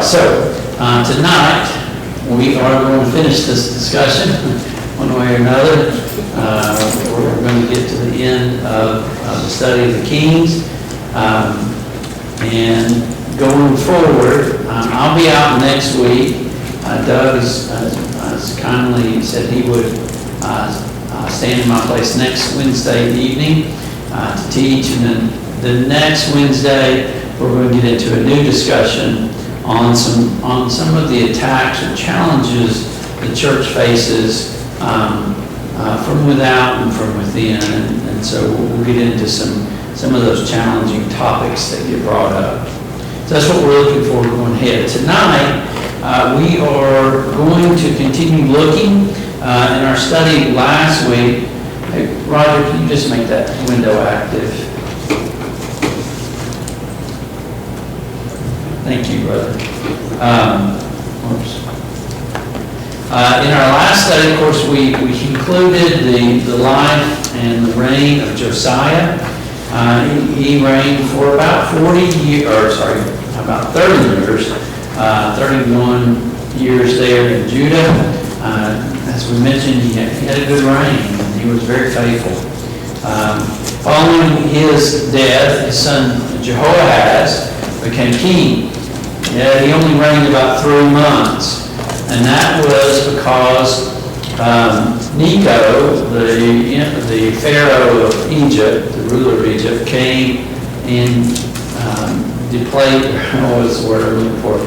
so tonight we are going to finish this discussion one way or another. We're going to get to the end of the study of the Kings. And going forward, I'll be out next week. Doug has kindly said he would stand in my place next Wednesday evening to teach, and then the next Wednesday we're going to get into a new discussion on some of the attacks or challenges the church faces from without and from within, and so we'll get into some of those challenging topics that get brought up. So that's what we're looking for going ahead. Tonight, we are going to continue looking in our study last week. Hey, Roger, can you just make that window active? Thank you, brother. In our last study, of course, we concluded the life and the reign of Josiah. He reigned for about 30 years, 31 years there in Judah. As we mentioned, he had a good reign, and he was very faithful. Following his death, his son Jehoahaz became king. He only reigned about 3 months, and that was because Necho, the Pharaoh of Egypt, the ruler of Egypt, came and deplayed, what was the word I'm looking for?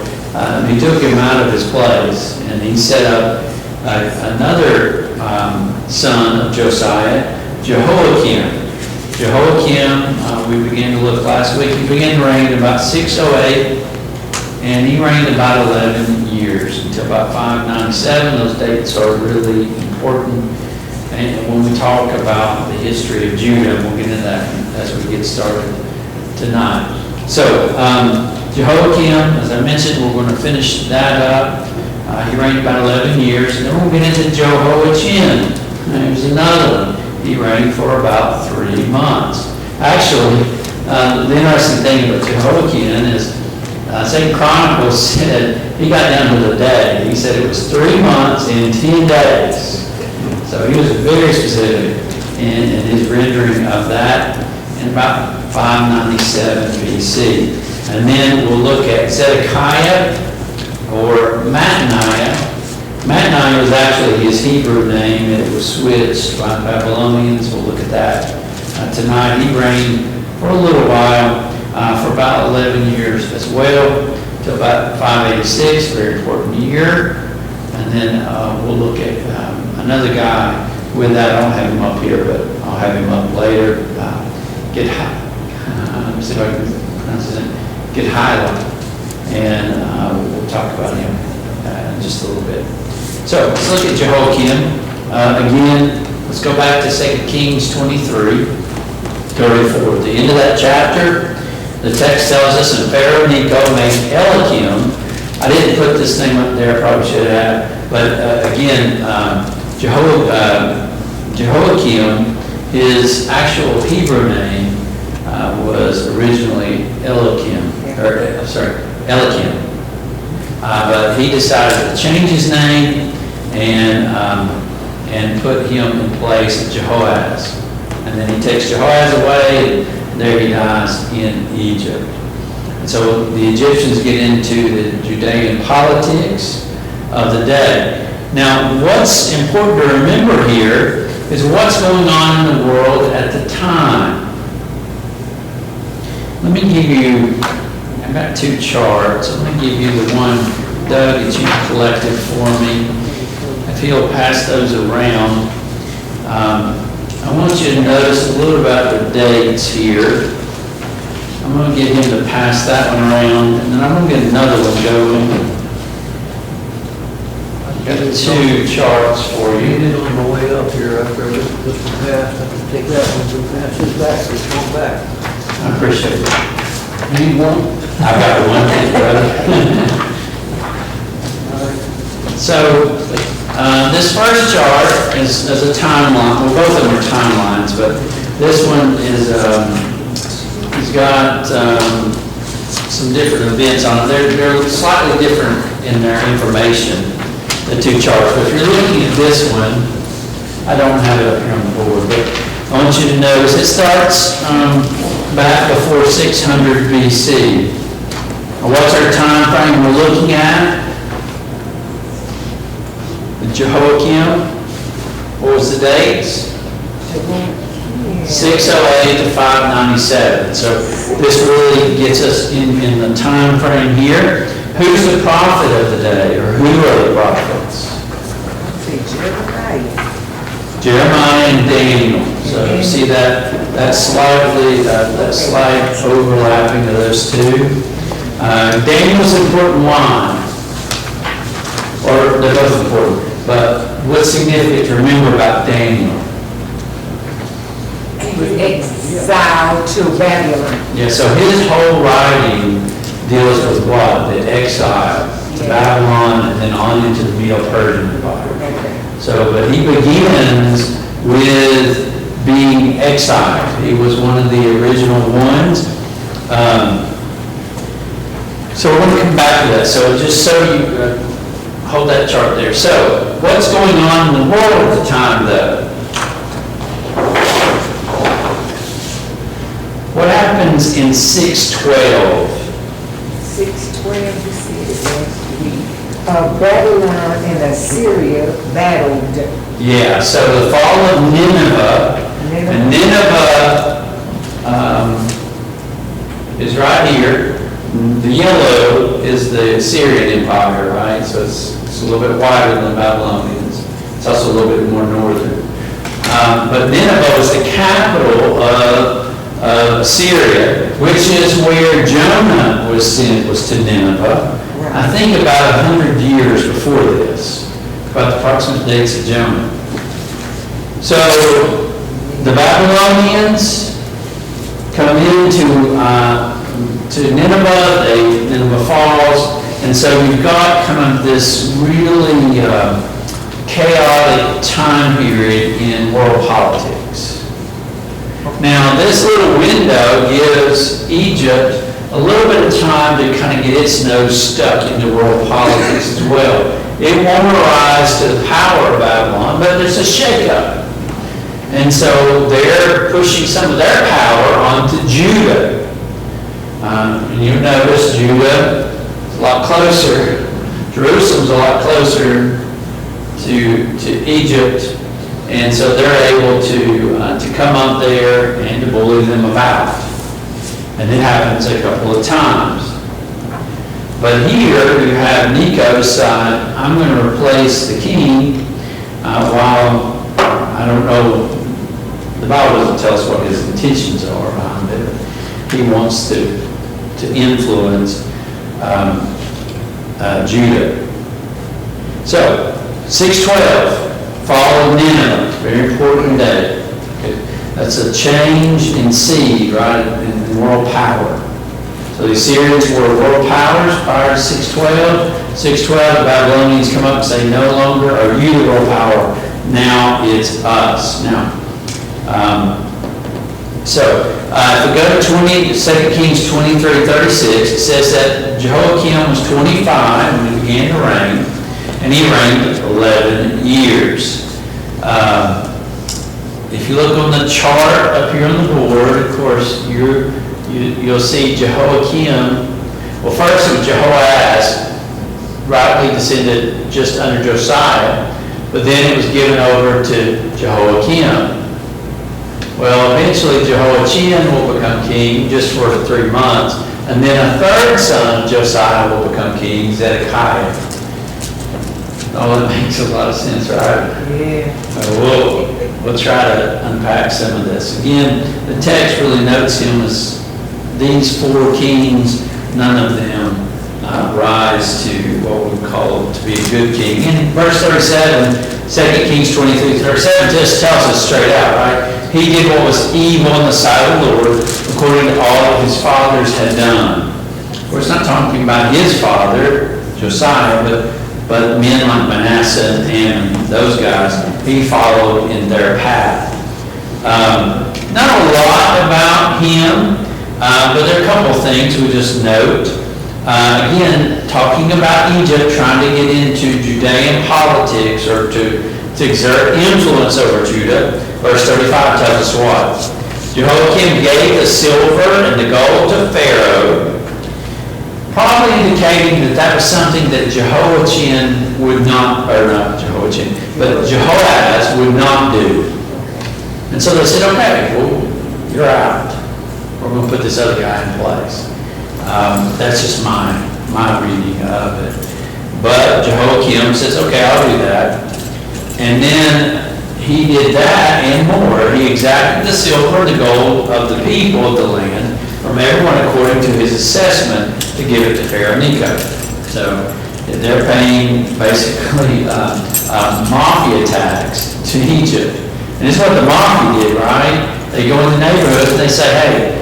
He took him out of his place, and he set up another son of Josiah, Jehoiakim. We began to look last week. He began to reign in about 608, and he reigned about 11 years until about 597. Those dates are really important. And when we talk about the history of Judah, we'll get into that as we get started tonight. So, Jehoiakim, as I mentioned, we're going to finish that up. He reigned about 11 years. And then we'll get into Jehoiachin. There's another one. He reigned for about 3 months. Actually, the interesting thing about Jehoiachin is 2 Chronicles said he got down to the day. He said it was 3 months and 10 days. So he was very specific in his rendering of that in about 597 BC. And then we'll look at Zedekiah or Mattaniah. Mattaniah was actually his Hebrew name. It was switched by the Babylonians. We'll look at that tonight. He reigned for a little while, for about 11 years as well, to about 586, very important year. And then we'll look at another guy with that. I don't have him up here, but I'll have him up later. See if I can pronounce his name. Gedaliah. And we'll talk about him in just a little bit. So let's look at Jehoiakim. Again, let's go back to 2 Kings 23, 34. At the end of that chapter, the text tells us, and Pharaoh Necho made Eliakim. I didn't put this name up there, I probably should have. But again, Jehoiakim, his actual Hebrew name was originally Eliakim. But he decided to change his name and put him in place of Jehoahaz. And then he takes Jehoahaz away, and there he dies in Egypt. And so the Egyptians get into the Judean politics of the day. Now, what's important to remember here is what's going on in the world at the time. Let me give you, I've got 2 charts. I'm going to give you the one, Doug, that you collected for me. If he'll pass those around. I want you to notice a little about the dates here. I'm going to get him to pass that one around, and then I'm going to get another one going. I've got 2 charts for you. You did on the way up here after this one passed. I can take that one and pass this back. Just go back. I appreciate it. You need one? I've got one, brother. So, this first chart is a timeline. Well, both of them are timelines, but this one is, he's got some different events on it. They're slightly different in their information, the two charts. But if you're looking at this one, I don't have it up here on the board, but I want you to notice it starts back before 600 BC. Now, what's our time frame we're looking at? The Jehoiakim. What was the dates? 608 to 597. So this really gets us in the time frame here. Who's the prophet of the day, or who are the prophets? Jeremiah and Daniel. So you see that slight overlapping of those two. Daniel's important. Why? Or they're both important. But what's significant to remember about Daniel? He was exiled to Babylon. Yeah, so his whole writing deals with what? The exile to Babylon and then on into the Medo-Persian Empire. So, but he begins with being exiled. He was one of the original ones. So we're going to come back to that. So just so you hold that chart there. So what's going on in the world at the time, though? What happens in 612? 612, you said it last week. Babylon and Assyria battled. Yeah, so the fall of Nineveh, and Nineveh is right here. The yellow is the Assyrian Empire, right? So it's a little bit wider than the Babylonians. It's also a little bit more northern. But Nineveh was the capital of Assyria, which is where Jonah was sent, was to Nineveh. I think about 100 years before this, about the approximate dates of Jonah. So the Babylonians come into to Nineveh, Nineveh falls, and so you've got kind of this really chaotic time period in world politics. Now, this little window gives Egypt a little bit of time to kind of get its nose stuck into world politics as well. It won't rise to the power of Babylon, but there's a shakeup. And so they're pushing some of their power onto Judah. And you notice Judah is a lot closer. Jerusalem's a lot closer to Egypt. And so they're able to come up there and to bully them about. And it happens a couple of times. But here you have Necho's side. I'm going to replace the king while, I don't know, the Bible doesn't tell us what his intentions are behind it. He wants to influence Judah. So, 612. Fall of Nineveh, very important day. Okay. That's a change in seed, right, in world power. So the Assyrians were world powers prior to 612. 612, the Babylonians come up and say, no longer are you the world power. Now it's us. Now, if we go to 2 Kings 23:36, it says that Jehoiakim was 25 when he began to reign. And he reigned 11 years. If you look on the chart up here on the board, of course, you'll see Jehoiakim. Well, first it was Jehoahaz, rightly descended just under Josiah, but then it was given over to Jehoiakim. Well, eventually Jehoiachin will become king just for 3 months, and then a third son of Josiah will become king, Zedekiah. Oh, that makes a lot of sense, right? Yeah. We'll try to unpack some of this. Again, the text really notes him as these 4 kings, none of them rise to what we call to be a good king. In verse 37, 2 Kings 23:37 just tells us straight out, right? He did what was evil in the sight of the Lord, according to all that his fathers had done. Of course, not talking about his father, Josiah, but men like Manasseh and Amon, those guys, he followed in their path. Not a lot about him But there are a couple of things we just note. Again, talking about Egypt, trying to get into Judean politics or to exert influence over Judah. Verse 35 tells us what? Jehoiakim gave the silver and the gold to Pharaoh, probably indicating that that was something that Jehoiachin would not, or not Jehoiachin, but Jehoahaz would not do. And so they said, okay, well, you're out. We're going to put this other guy in place. That's just my reading of it. But Jehoiakim says, okay, I'll do that. And then he did that and more. He exacted the silver and the gold of the people of the land from everyone according to his assessment to give it to Pharaoh Necho. So they're paying basically mafia tax to Egypt. And this is what the mafia did, right? They go in the neighborhoods and they say, hey,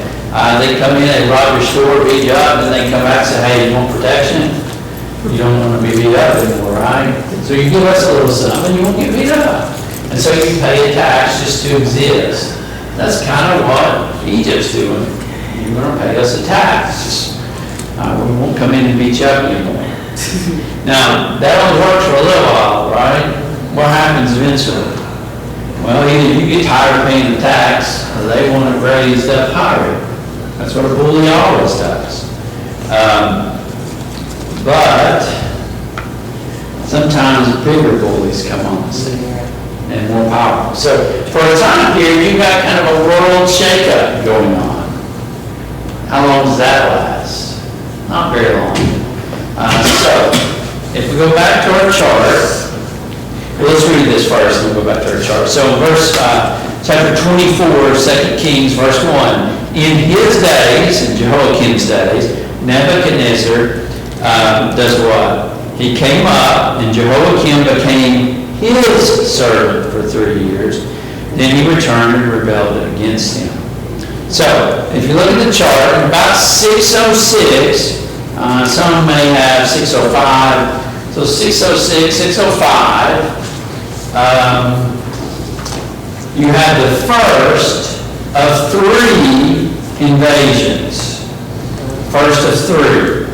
they come in, they rob your store, beat you up, and then they come back and say, hey, you want protection? You don't want to be beat up anymore, right? So you give us a little something, you won't get beat up. And so you pay a tax just to exist. That's kind of what Egypt's doing. You're going to pay us a tax. We won't come in and beat you up anymore. Now, that only works for a little while, right? What happens eventually? Well, either you get tired of paying the tax, or they want it raised up higher. That's what a bully always does. But sometimes bigger bullies come on the scene and more powerful. So for a time period, you've got kind of a world shakeup going on. How long does that last? Not very long. So if we go back to our chart, let's read this first and we'll go back to our chart. So verse chapter 24, 2 Kings, verse 1. In his days, in Jehoiakim's days, Nebuchadnezzar does what? He came up and Jehoiakim became his servant for 3 years. Then he returned and rebelled against him. So, if you look at the chart, about 606, some may have 605, so 606, 605, you have the first of 3 invasions. First of 3.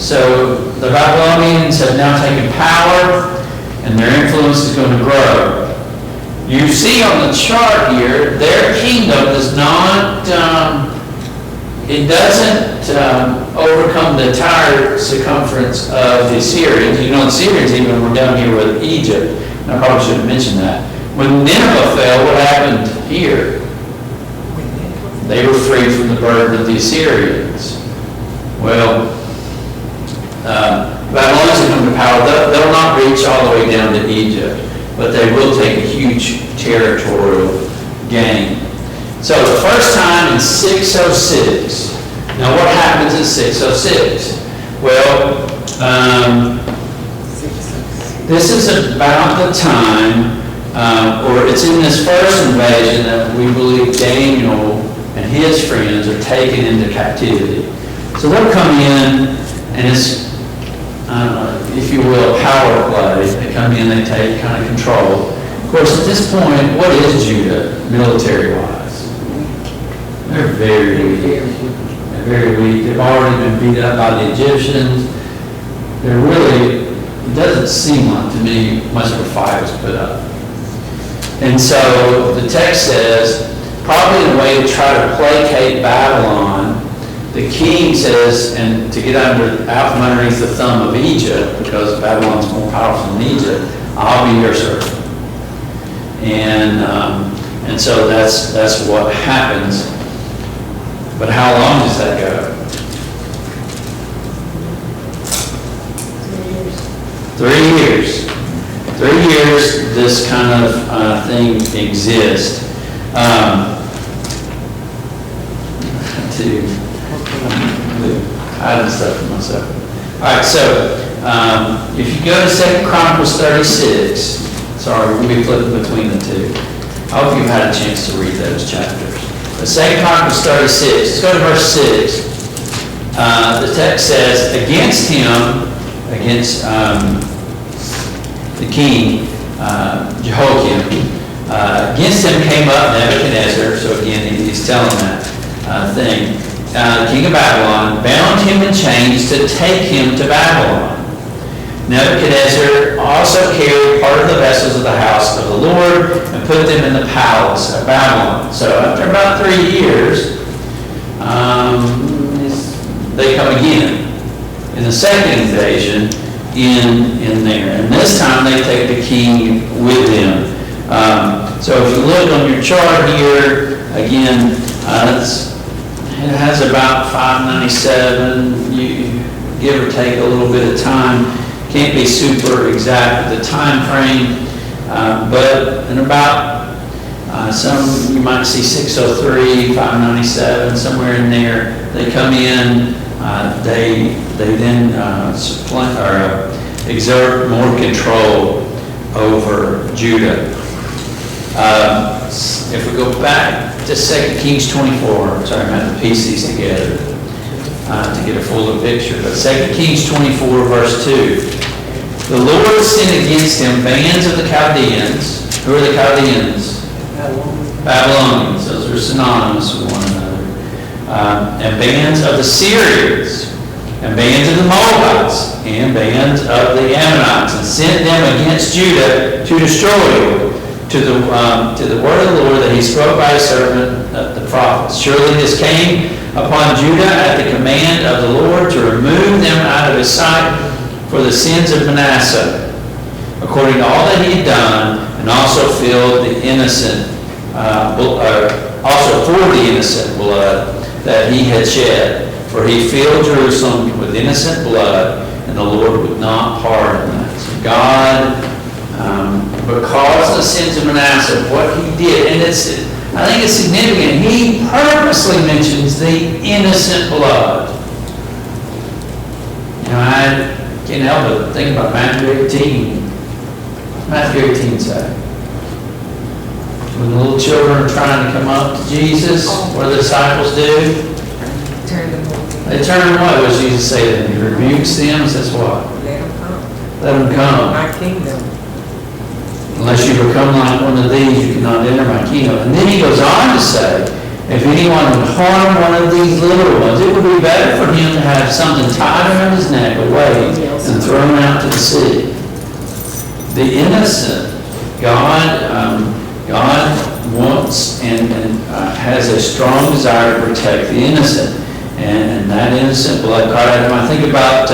So the Babylonians have now taken power and their influence is going to grow. You see on the chart here, their kingdom does not, it doesn't overcome the entire circumference of the Assyrians. You know, the Assyrians even were down here with Egypt. And I probably should have mentioned that. When Nineveh fell, what happened here? They were freed from the burden of the Assyrians. Well, Babylonians come to power. They'll not reach all the way down to Egypt, but they will take a huge territorial gain. So the first time in 606. Now what happens in 606? Well, this is about the time, or it's in this first invasion that we believe Daniel and his friends are taken into captivity. So they'll come in, and it's, if you will, power play. They come in, they take kind of control. Of course, at this point, what is Judah, military-wise? They're very weak. They're very weak. They've already been beat up by the Egyptians. They're really, it doesn't seem like to me much of a fight was put up. And so the text says, probably in a way to try to placate Babylon, the king says, and to get out from underneath the thumb of Egypt, because Babylon's more powerful than Egypt, I'll be your servant. And so that's what happens. But how long does that go? 3 years. 3 years this kind of thing exists. I did stuff for myself. All right, so if you go to 2 Chronicles 36, sorry, we'll be flipping between the two. I hope you've had a chance to read those chapters. But 2 Chronicles 36, let's go to verse 6. The text says, against him, against the king, Jehoiakim, Against him came up Nebuchadnezzar, so again, he's telling that thing, king of Babylon, bound him in chains to take him to Babylon. Nebuchadnezzar also carried part of the vessels of the house of the Lord and put them in the palace of Babylon. So after about 3 years, they come again in the second invasion in there. And this time they take the king with them. So if you look on your chart here, again, it has about 597, you give or take a little bit of time. Can't be super exact with the time frame, but in about some, you might see 603, 597, somewhere in there. They come in, they then exert more control over Judah. If we go back to 2 Kings 24, sorry, I'm having to piece these together to get a fuller picture. But 2 Kings 24, verse 2. The Lord sent against him bands of the Chaldeans. Who are the Chaldeans? Babylonians. Those are synonymous with one another. And bands of the Syrians, and bands of the Moabites, and bands of the Ammonites, and sent them against Judah to destroy it, to the word of the Lord that he spoke by his servant the prophets. Surely this came upon Judah at the command of the Lord to remove them out of his sight for the sins of Manasseh, according to all that he had done, and also filled the innocent, also for the innocent blood that he had shed. For he filled Jerusalem with innocent blood, and the Lord would not pardon that. So God, because of the sins of Manasseh, what he did, and I think it's significant, he purposely mentions the innocent blood. You know, I can't help but think about Matthew 18. Matthew 18 say, when the little children are trying to come up to Jesus, what do the disciples do? They turn them away. What does Jesus say to them? He rebukes them and says what? Let them come. Let them come. My kingdom. Unless you become like one of these, you cannot enter my kingdom. And then he goes on to say, if anyone would harm one of these little ones, it would be better for him to have something tied around his neck, away, and thrown out to the sea. The innocent, God wants and has a strong desire to protect the innocent. And that innocent blood cried out to him. I think about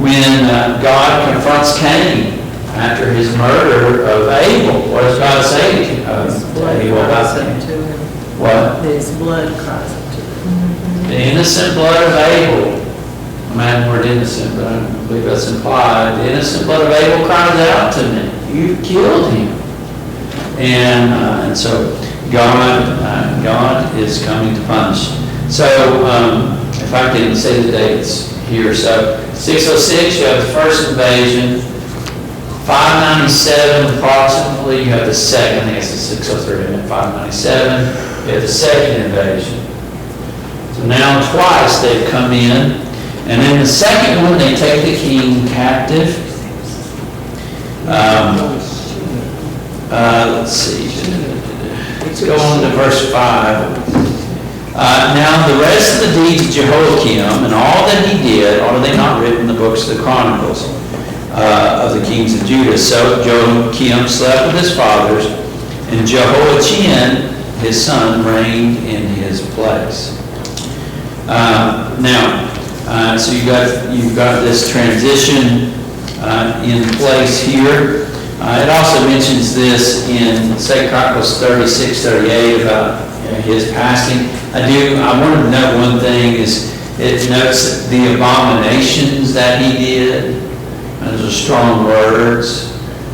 when God confronts Cain after his murder of Abel. What does God say to Abel about that? What? His blood cries up to him. The innocent blood of Abel. I'm adding the word innocent, but I believe that's implied. The innocent blood of Abel cries out to me. You killed him. And so God is coming to punish. So if I can say the dates here. So 606, you have the first invasion. 597 approximately, you have the second. I think it's the 603 and 597. You have the second invasion. So now twice they've come in. And then the second one, they take the king captive. Let's see. Let's go on to verse 5. Now the rest of the deeds of Jehoiakim and all that he did, are they not written in the books of the Chronicles of the kings of Judah? So Jehoiakim slept with his fathers, and Jehoiachin, his son, reigned in his place. So you've got this transition in place here. It also mentions this in 2 Chronicles 36-38 about his passing. I wanted to note one thing is it notes the abominations that he did. Those are strong words.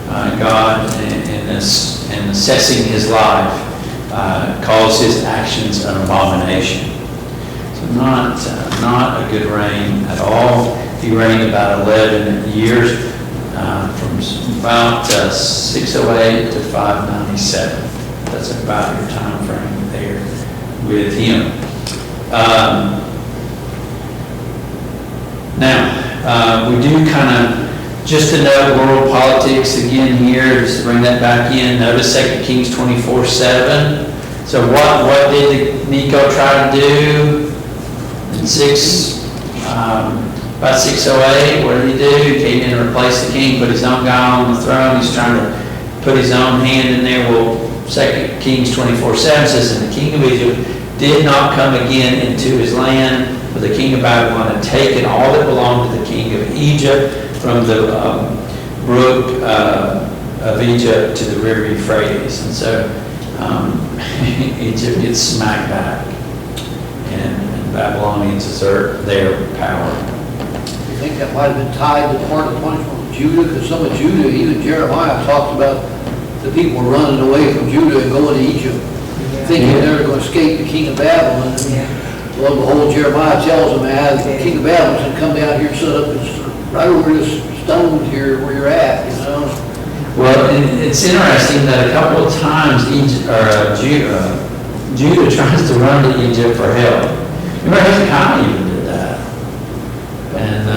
God, in assessing his life, calls his actions an abomination. So not a good reign at all. He reigned about 11 years, from about 608 to 597. That's about your time frame there with him. Now, we do kind of Just to note world politics again here, just to bring that back in, notice 2 Kings 24:7. So what did Necho try to do? In about 608, what did he do? He came in and replaced the king, put his own guy on the throne. He's trying to put his own hand in there. Well, 2 Kings 24:7 says, and the king of Egypt did not come again into his land, for the king of Babylon had taken all that belonged to the king of Egypt from the brook of Egypt to the river Euphrates. And so Egypt gets smacked back, and Babylonians assert their power. You think that might have been tied to part of the punishment of Judah? Because some of Judah, even Jeremiah talks about the people running away from Judah and going to Egypt, thinking they were going to escape the king of Babylon. And lo and behold, Jeremiah tells them, the king of Babylon's going to come down here and set up right over this stone here where you're at, you know. Well, it's interesting that a couple of times Judah tries to run to Egypt for help. Remember Hezekiah even did that. And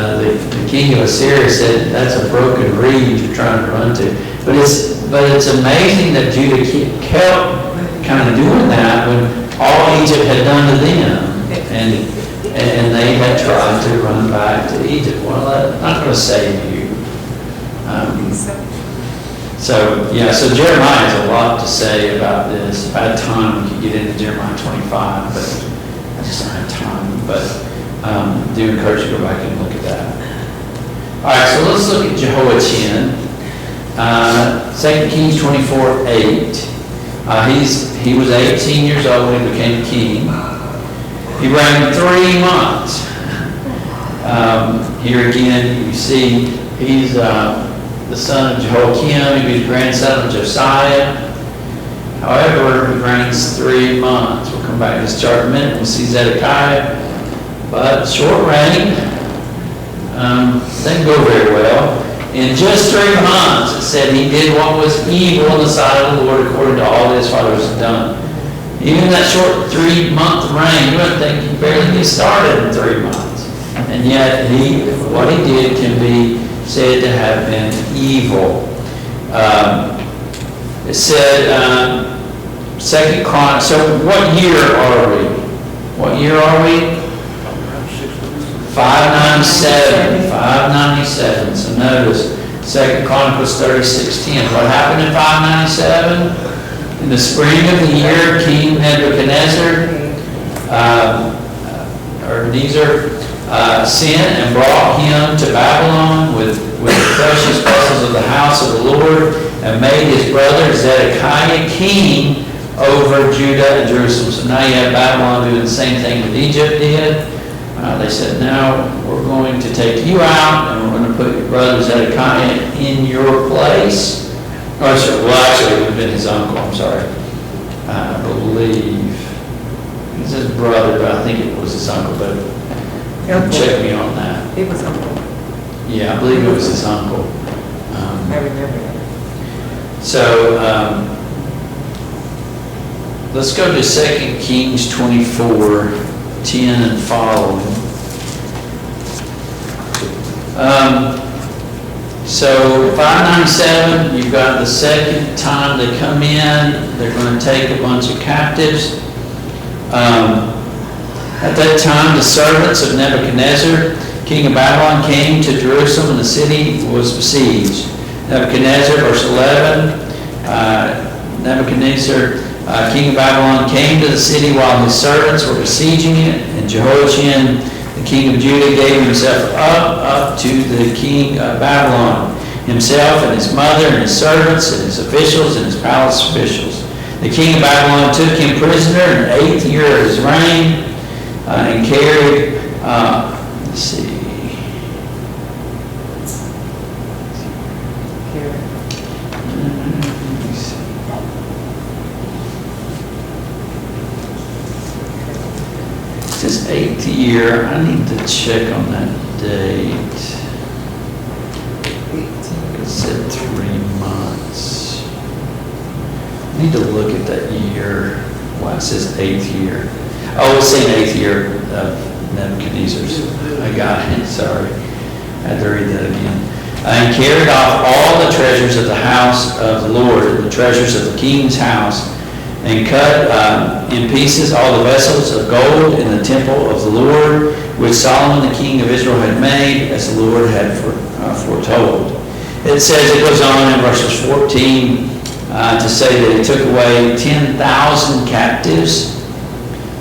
the king of Assyria said, that's a broken reed you're trying to run to. But it's amazing that Judah kept kind of doing that when all Egypt had done to them. And they had tried to run back to Egypt. Well, I'm not going to save you. So Jeremiah has a lot to say about this. If I had time, we could get into Jeremiah 25, but I just don't have time. But do encourage you to go back and look at that. All right, so let's look at Jehoiachin. 2 Kings 24:8. He was 18 years old when he became king. He reigned 3 months. Here again, you see he's the son of Jehoiakim. He was grandson of Josiah. However, he reigns 3 months. We'll come back to this chart in a minute. We'll see Zedekiah. But short reign didn't go very well. In just 3 months, it said he did what was evil in the sight of the Lord according to all that his fathers had done. Even that short 3-month reign, you wouldn't think he barely get started in 3 months. And yet, what he did can be said to have been evil. It said, 2 Chronicles, so what year are we? What year are we? 597. So notice, 2 Chronicles 36:10. What happened in 597? In the spring of the year, King Nebuchadnezzar, sent and brought him to Babylon with the precious vessels of the house of the Lord, and made his brother Zedekiah king over Judah and Jerusalem. So now you have Babylon doing the same thing that Egypt did. They said, now we're going to take you out, and we're going to put your brother Zedekiah in your place. Well, actually, it would have been his uncle, I'm sorry. I believe. It's his brother, but I think it was his uncle, but check me on that. It was uncle. Yeah, I believe it was his uncle. I remember that. So, let's go to 2 Kings 24:10 and following. So 597, you've got the second time they come in. They're going to take a bunch of captives. At that time, the servants of Nebuchadnezzar, king of Babylon, came to Jerusalem, and the city was besieged. Nebuchadnezzar, verse 11, Nebuchadnezzar, king of Babylon, came to the city while his servants were besieging it, and Jehoiachin, the king of Judah, gave himself up to the king of Babylon, himself and his mother and his servants and his officials and his palace officials. The king of Babylon took him prisoner in the 8th year of his reign and carried, let's see. This 8th year, I need to check on that date. It said 3 months. I need to look at that year. Why it says 8th year. Oh, it's saying 8th year of Nebuchadnezzar's. I got it, sorry. I had to read that again. and carried off all the treasures of the house of the Lord, and the treasures of the king's house, and cut in pieces all the vessels of gold in the temple of the Lord, which Solomon the king of Israel had made, as the Lord had foretold. It says, it goes on in verses 14 to say that he took away 10,000 captives,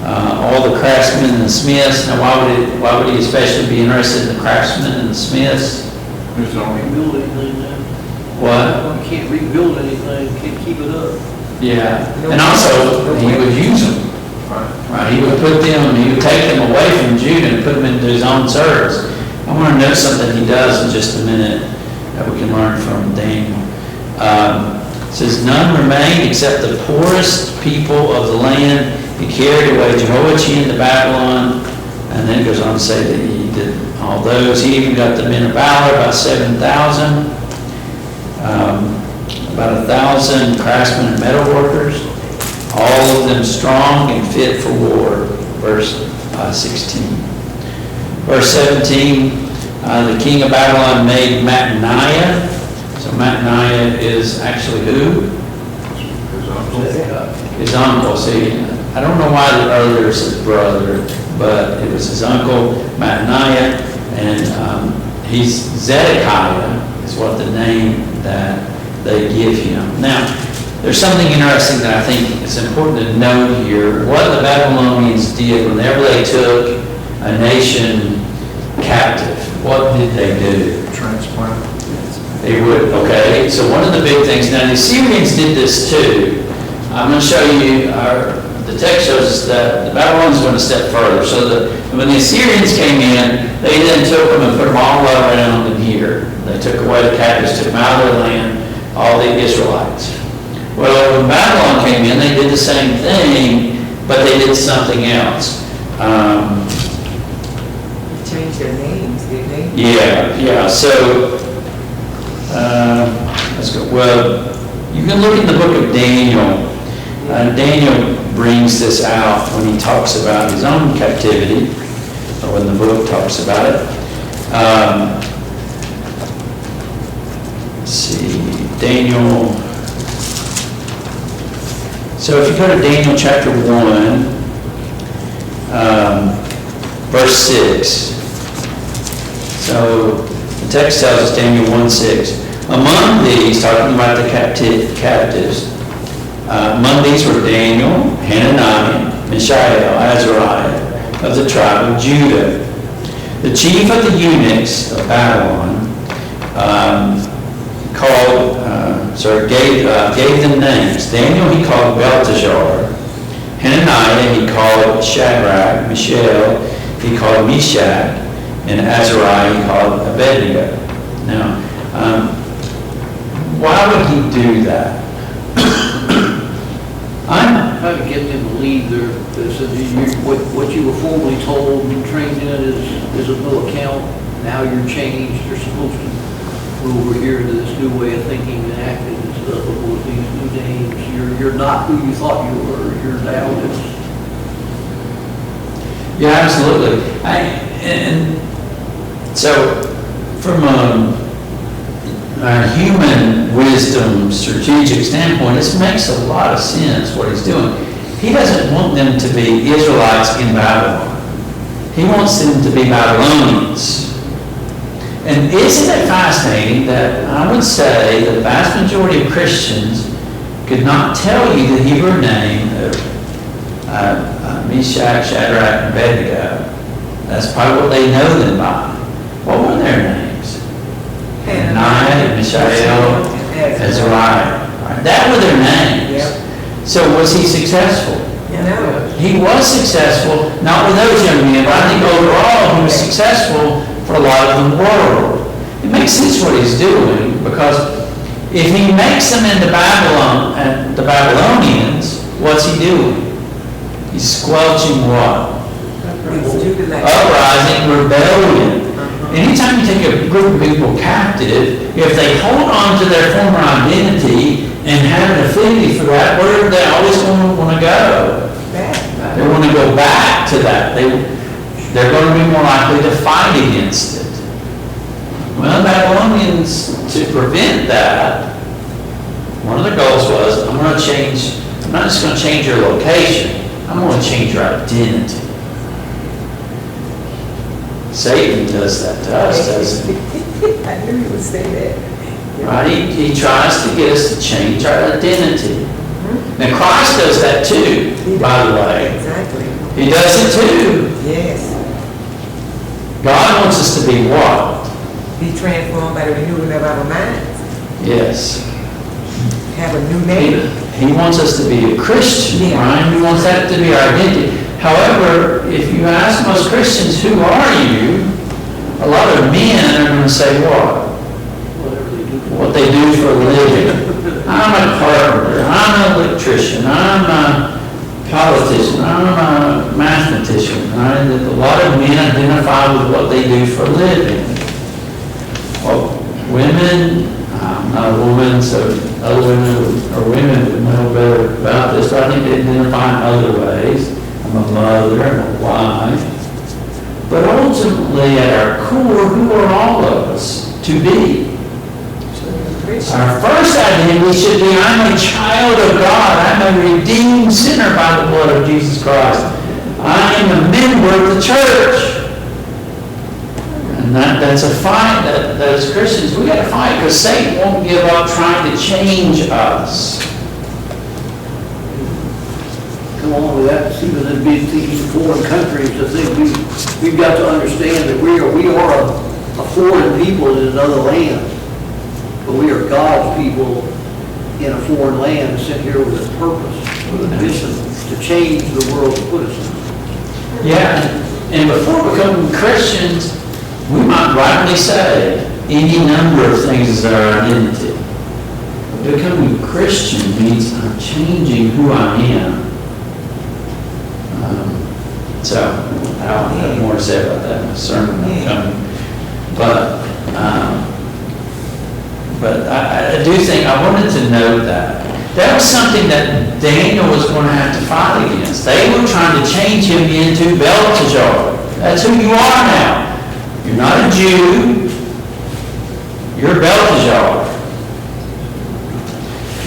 all the craftsmen and the smiths. Now, why would he especially be interested in the craftsmen and the smiths? Can't rebuild anything now. What? You can't rebuild anything, can't keep it up. Yeah, and also, he would use them. Right, he would put them, he would take them away from Judah and put them into his own service. I want to note something he does in just a minute that we can learn from Daniel. It says, none remained except the poorest people of the land. He carried away Jehoiachin to Babylon, and then it goes on to say that he did all those. He even got the men of valor, about 7,000, about 1,000 craftsmen and metal workers, all of them strong and fit for war. Verse 16. Verse 17, the king of Babylon made Mattaniah. So Mattaniah is actually who? His uncle. See, I don't know why the earlier it says brother, but it was his uncle, Mattaniah, and he's Zedekiah is what the name that they give him. Now, there's something interesting that I think is important to note here. What the Babylonians did whenever they took a nation captive, what did they do? Transplant. They would, okay, so one of the big things, now the Assyrians did this too. I'm going to show you, the text shows us that the Babylonians went a step further. So that when the Assyrians came in, they then took them and put them all around in here. They took away the captives, took them out of their land, all the Israelites. Well, when Babylon came in, they did the same thing, but they did something else. Changed their names, didn't they? Yeah, so, let's go. Well, you can look in the book of Daniel. Daniel brings this out when he talks about his own captivity, or when the book talks about it. Let's see, Daniel. So if you go to Daniel chapter 1, verse 6. So the text tells us, Daniel 1:6. Among these, talking about the captives, among these were Daniel, Hananiah, Mishael, Azariah, of the tribe of Judah. The chief of the eunuchs of Babylon gave them names. Daniel he called Belteshazzar. Hananiah he called Shadrach. Mishael he called Meshach. And Azariah he called Abednego. Now, why would he do that? How to get them to leave their, what you were formerly told and trained in is of no account. Now you're changed. You're supposed to move over here to this new way of thinking and acting and stuff with these new names. You're not who you thought you were. You're now this. Yeah, absolutely. And so, from a human wisdom, strategic standpoint, this makes a lot of sense what he's doing. He doesn't want them to be Israelites in Babylon. He wants them to be Babylonians. And isn't it fascinating that I would say the vast majority of Christians could not tell you the Hebrew name of Meshach, Shadrach, and Abednego. That's probably what they know them by. What were their names? Hananiah, Mishael, Azariah. Right. That were their names. Yep. So was he successful? No. He was successful, not with those young men, but I think overall he was successful for a lot of the world. It makes sense what he's doing, because if he makes them into Babylon, and the Babylonians, what's he doing? He's squelching what? Uprising, rebellion. Anytime you take a group of people captive, if they hold on to their former identity and have an affinity for that, where are they always going to want to go? They want to go back to that. They're going to be more likely to fight against it. Well, the Babylonians, to prevent that, one of their goals was, I'm not just going to change your location, I'm going to change your identity. Satan does that to us, doesn't he? I knew you would say that. Right? He tries to get us to change our identity. Now, Christ does that too, by the way. Exactly. He does it too. Yes. God wants us to be what? Be transformed by the renewing of our minds. Yes. Have a new name. He wants us to be a Christian, Yeah. right? He wants that to be our identity. However, if you ask most Christians, who are you? A lot of men are going to say what? Whatever they do. What they do for a living. I'm a carpenter, I'm an electrician, I'm a politician, I'm a mathematician. Right? A lot of men identify with what they do for a living. Well, women, I'm not a woman, so other women or women would know better about this, but I think they identify in other ways. I'm a mother, I'm a wife. But ultimately, at our core, who are all of us to be? Our first identity should be, I'm a child of God. I'm a redeemed sinner by the blood of Jesus Christ. I am a member of the church. And that's a fight that as Christians, we got to fight because Satan won't give up trying to change us. Come on with that, even in these foreign countries, I think we've got to understand that we are a foreign people in another land. But we are God's people in a foreign land, sent here with a purpose, with a mission to change the world to put us in. Yeah, and before becoming Christians, we might rightly say any number of things as our identity. Becoming a Christian means I'm changing who I am. So, I don't have more to say about that in the sermon coming. But I do think, I wanted to note that. That was something that Daniel was going to have to fight against. They were trying to change him into Belteshazzar. That's who you are now. You're not a Jew. You're Belteshazzar.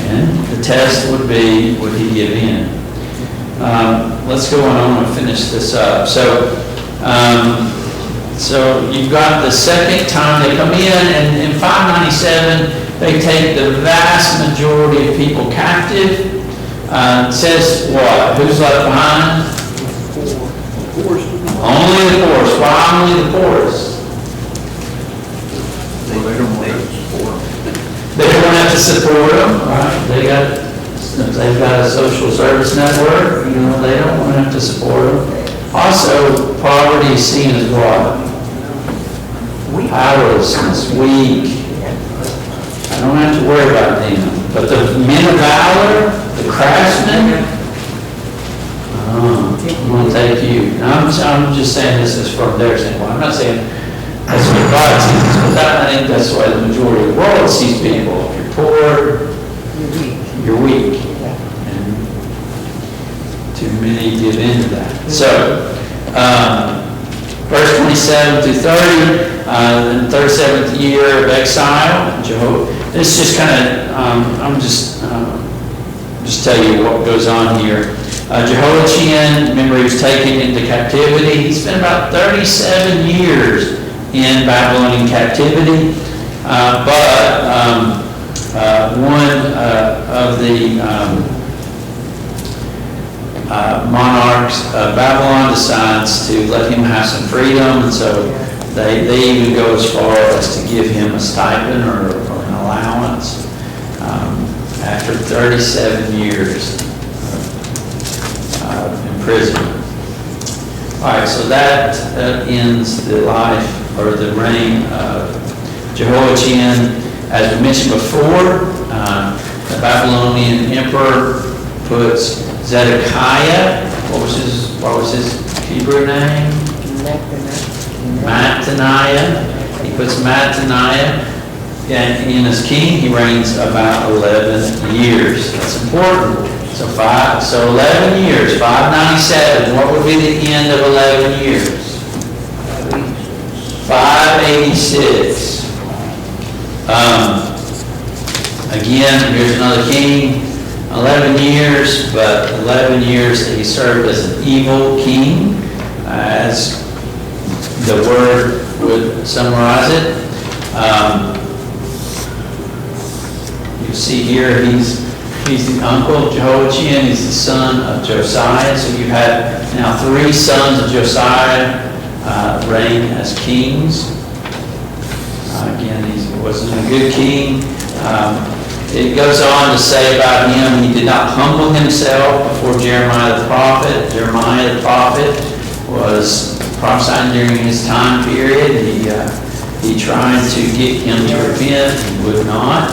And the test would be, would he give in? Let's go on and finish this up. So you've got the second time they come in, and in 597, they take the vast majority of people captive. It says what? Who's left behind? Of course. Only the poorest. Why only the poorest? They don't want to support them. They don't have to support them, right? They've got a social service network, they don't have to support them. Also, poverty is seen as what? Powerlessness, weak. I don't have to worry about them. But the men of valor, the craftsmen, I'm going to take you. Now, I'm just saying this is from their standpoint. I'm not saying that's what God sees, but I think that's the way the majority of the world sees people. If you're poor, you're weak. And too many give in to that. So, verse 27 through 30, in the 37th year of exile, this just kind of, I'm just tell you what goes on here. Jehoiachin, remember he was taken into captivity. He spent about 37 years in Babylonian captivity. One of the monarchs of Babylon decides to let him have some freedom, and so they even go as far as to give him a stipend or an allowance after 37 years of imprisonment. All right, so that ends the life or the reign of Jehoiachin. As we mentioned before, the Babylonian emperor puts Zedekiah. What was his Hebrew name? Mattaniah. He puts Mattaniah in as king. He reigns about 11 years. That's important. So 11 years, 597. What would be the end of 11 years? 586. Again, here's another king, 11 years, but 11 years that he served as an evil king, as the word would summarize it. You see here, he's the uncle of Jehoiachin, he's the son of Josiah. So you have now 3 sons of Josiah reign as kings. Again, he wasn't a good king. It goes on to say about him, he did not humble himself before Jeremiah the prophet. Jeremiah the prophet was prophesying during his time period. He tried to get him to repent, he would not.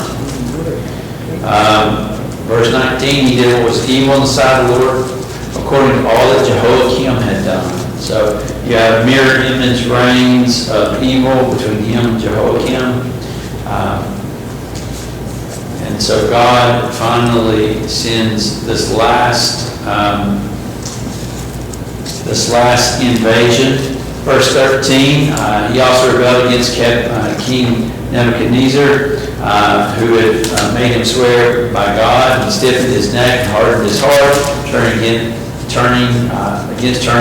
Verse 19, he did what was evil in the sight of the Lord, according to all that Jehoiakim had done. So you have mirror image reigns of evil between him and Jehoiakim. And so God finally sends this last invasion. Verse 13, he also rebelled against King Nebuchadnezzar, who had made him swear by God, and stiffened his neck and hardened his heart, turning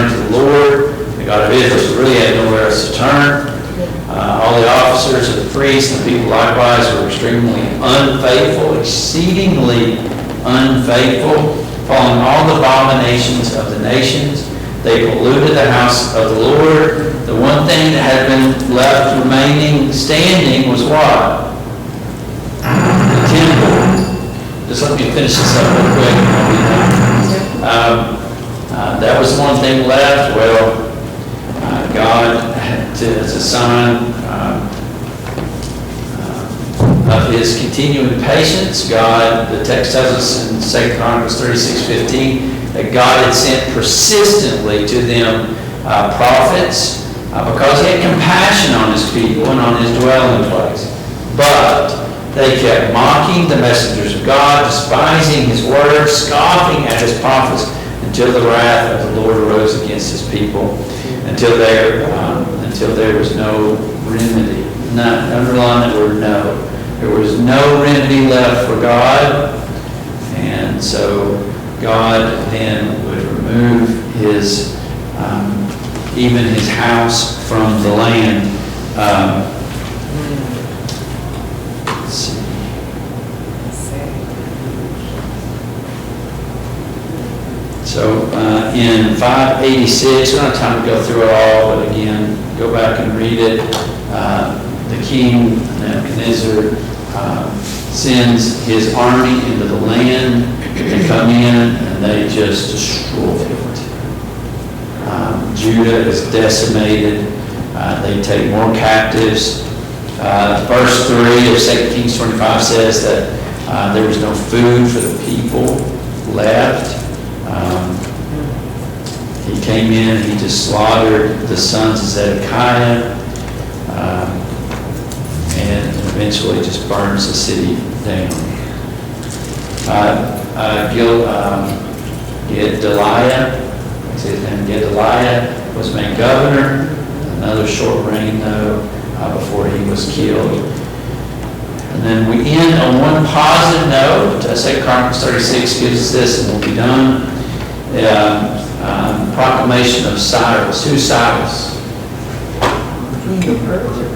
to the Lord, the God of Israel. So really had nowhere else to turn. All the officers of the priests and the people likewise were extremely unfaithful, exceedingly unfaithful, following all the abominations of the nations. They polluted the house of the Lord. The one thing that had been left remaining standing was what? The temple. Just let me finish this up real quick. That was one thing left. Well, God, as a sign of his continuing patience, God, the text tells us in 2 Chronicles 36:15, that God had sent persistently to them prophets because he had compassion on his people and on his dwelling place. But they kept mocking the messengers of God, despising his words, scoffing at his prophets, until the wrath of the Lord arose against his people, until there was no remedy. Underline that word, no. There was no remedy left for God, and so God then would remove his, even his house from the land. Let's see. So in 586, we don't have time to go through it all, but again, go back and read it. The king, Nebuchadnezzar, sends his army into the land. They come in and they just destroy it. Judah is decimated. They take more captives. Verse 3 of 2 Kings 25 says that there was no food for the people left. He came in and he just slaughtered the sons of Zedekiah, and eventually just burns the city down. Gedaliah was made governor. Another short reign though, before he was killed. And then we end on one positive note. 2 Chronicles 36 gives us this, and we'll be done. Proclamation of Cyrus. Who's Cyrus? King of Persia.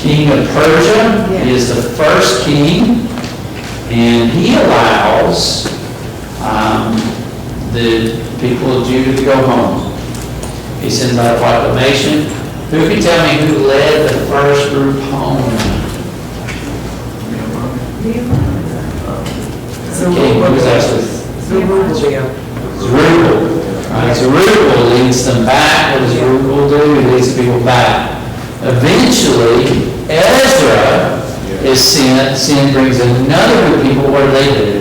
King of Persia. Yeah. He is the first king, and he allows the people of Judah to go home. He sends out a proclamation. Who can tell me who led the first group home? Okay, who was actually? Zerubbabel. Zerubbabel. Right, Zerubbabel leads them back. What does Zerubbabel do? He leads the people back. Eventually, Ezra is sent. Sin brings another group of people. What do they do?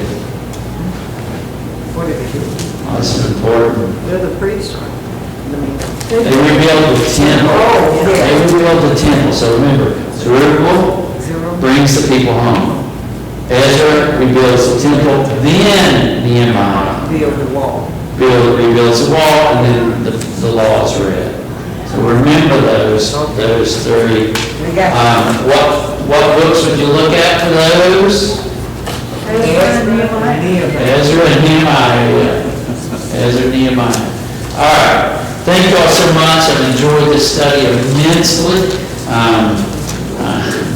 What did they do? Oh, this is important. They're the priests. They rebuild the temple. Oh, yeah. They rebuild the temple. So remember, Zerubbabel brings the people home. Ezra rebuilds the temple. Then Nehemiah Build the wall. rebuilds the wall, and then the law is read. So remember those three. We got What books would you look at for those? Ezra and Nehemiah, yeah. Ezra and Nehemiah. All right. Thank you all so much. I've enjoyed this study immensely.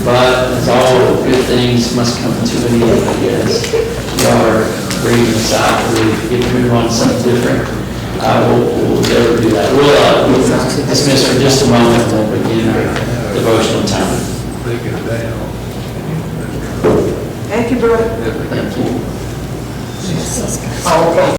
But as all good things must come to an end, I guess. Y'all are breathing inside. We get to move on to something different. We'll go do that. We'll dismiss for just a moment and we'll begin our devotional time. Thank you, brother. Thank you. Okay.